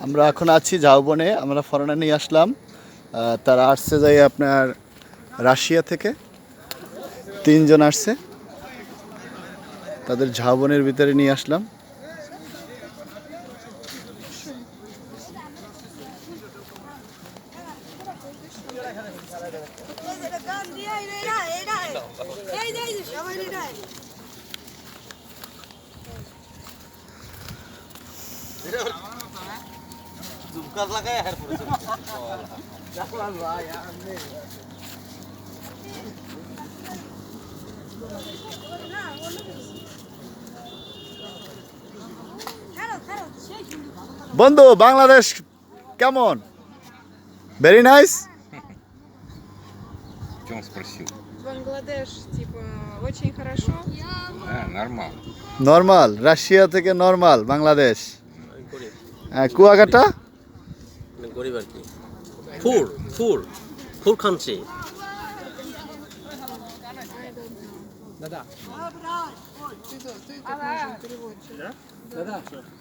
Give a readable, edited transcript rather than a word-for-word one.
আমরা এখন আছি ঝাউবনে। আমরা ফরেনার নিয়ে আসলাম। তারা আসছে যাই আপনার রাশিয়া থেকে 3 জন আসছে, তাদের ঝাউবনের ভিতরে নিয়ে আসলাম। বন্ধু, বাংলাদেশ কেমন? Very nice. Чем спросил? Бангладеш, типа, очень хорошо. Нормально. নর্মাল, রাশিয়া থেকে নর্মাল বাংলাদেশ। কুয়াকাটা গরিব আর কি। Poor country. Ты должен переводчик.